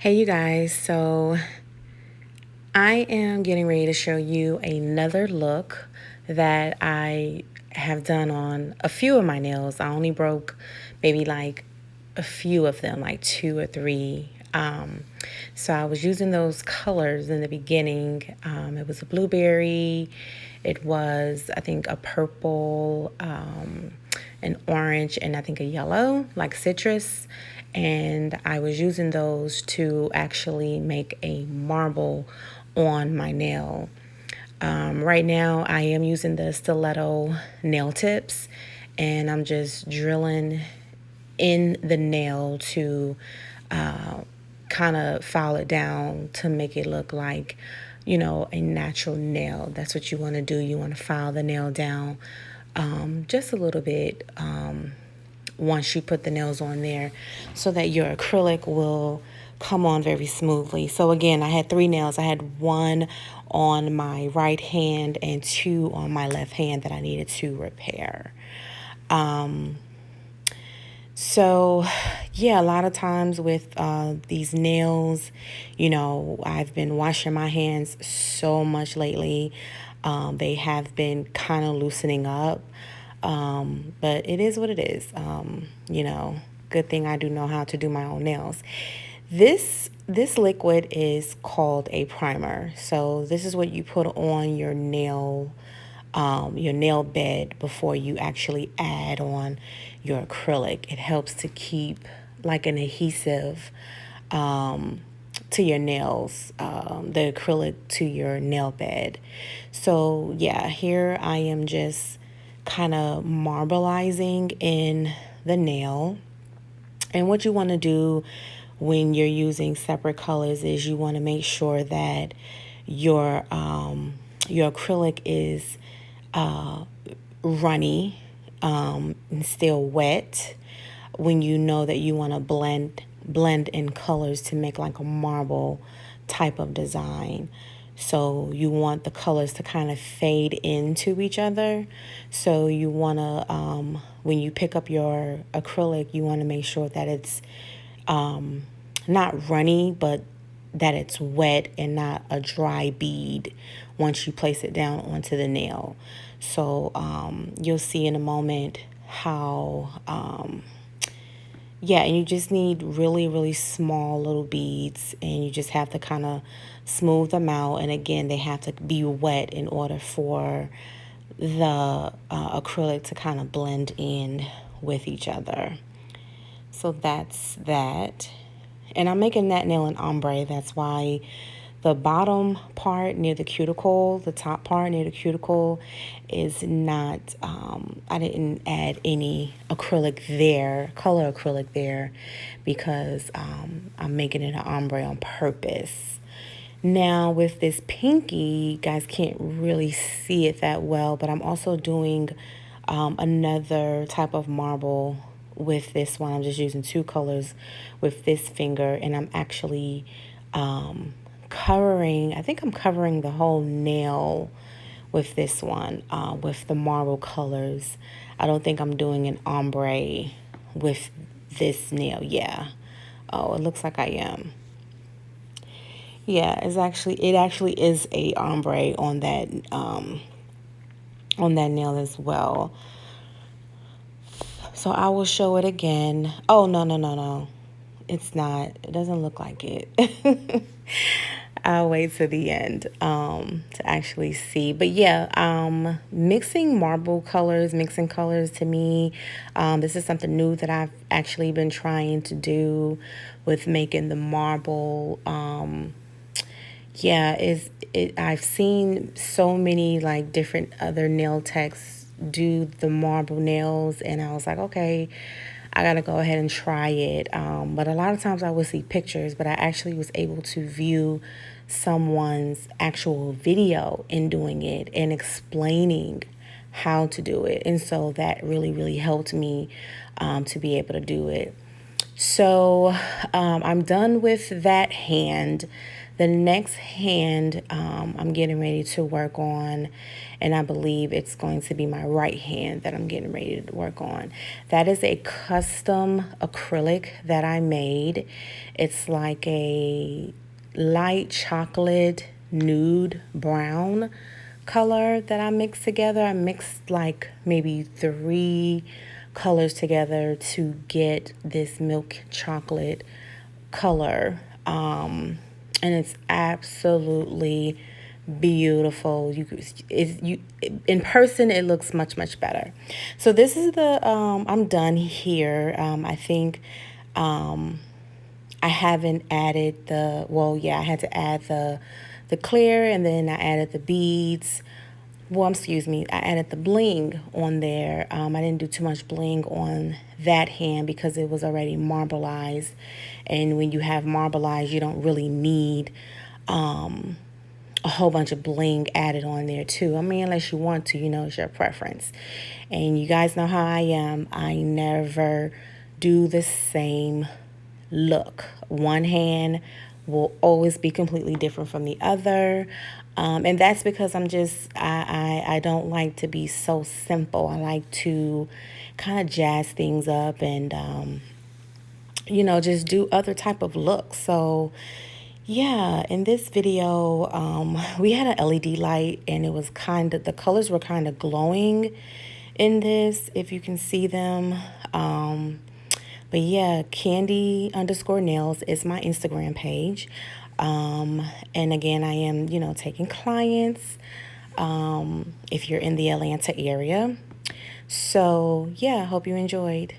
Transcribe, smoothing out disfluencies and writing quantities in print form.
Hey you guys, so I am getting ready to show you another look that I have done on a few of my nails. I only broke maybe like a few of them, like two or three. So I was using those colors in the beginning. It was a blueberry, it was I think a purple, an orange, and I think a yellow, like citrus. And I was using those to actually make a marble on my nail. Right now, I am using the stiletto nail tips, and I'm just drilling in the nail to kind of file it down to make it look like, a natural nail. That's what you want to do. You want to file the nail down just a little bit once you put the nails on there so that your acrylic will come on very smoothly. So again, I had three nails. I had one on my right hand and two on my left hand that I needed to repair. So, yeah, a lot of times with these nails, I've been washing my hands so much lately. They have been kind of loosening up, but it is what it is. Good thing I do know how to do my own nails. This liquid is called a primer. So this is what you put on your nail bed before you actually add on your acrylic. It helps to keep like an adhesive to your nails, the acrylic to your nail bed. So yeah, here I am just kind of marbleizing in the nail. And what you want to do when you're using separate colors is you want to make sure that your acrylic is runny and still wet when you know that you want to blend in colors to make like a marble type of design. So you want the colors to kind of fade into each other. So you want to, when you pick up your acrylic, you want to make sure that it's not runny, but that it's wet and not a dry bead once you place it down onto the nail. So you'll see in a moment how, yeah, and you just need really, really small little beads, and you just have to kind of smooth them out. And again, they have to be wet in order for the acrylic to kind of blend in with each other. So that's that. And I'm making that nail an ombre. That's why the bottom part near the cuticle, the top part near the cuticle is not, I didn't add any acrylic there, color acrylic there, because I'm making it an ombre on purpose. Now with this pinky, you guys can't really see it that well, but I'm also doing another type of marble with this one. I'm just using two colors with this finger, and I'm actually I think I'm covering the whole nail with this one, with the marble colors. I don't think I'm doing an ombre with this nail. Yeah. Oh, it looks like I am. Yeah, it actually is a ombre on that nail as well. So I will show it again. Oh, no, no, no, no. It's not. It doesn't look like it. I'll wait to the end to actually see. But yeah, mixing colors to me, this is something new that I've actually been trying to do with making the marble. Yeah, I've seen so many like different other nail techs do the marble nails, and I was like, okay, I gotta go ahead and try it. But a lot of times I would see pictures, but I actually was able to view someone's actual video in doing it and explaining how to do it. And so that really, really helped me to be able to do it. So I'm done with that hand. The next hand I'm getting ready to work on, and I believe it's going to be my right hand that I'm getting ready to work on. That is a custom acrylic that I made. It's like a light chocolate nude brown color that I mixed together. I mixed like maybe 3 colors together to get this milk chocolate color. And it's absolutely beautiful. You in person it looks much better. So this is the I'm done here. I think I haven't added I had to add the clear, and then I added the beads. Well, excuse me, I added the bling on there. I didn't do too much bling on that hand because it was already marbleized. And when you have marbleized, you don't really need a whole bunch of bling added on there too. I mean, unless you want to, it's your preference. And you guys know how I am. I never do the same look. One hand will always be completely different from the other. And that's because I don't like to be so simple. I like to kind of jazz things up and, just do other type of looks. So yeah, in this video, we had an LED light, and it was the colors were kind of glowing in this, if you can see them. But yeah, Candy underscore nails is my Instagram page. And again, I am, taking clients if you're in the Atlanta area. So yeah, I hope you enjoyed.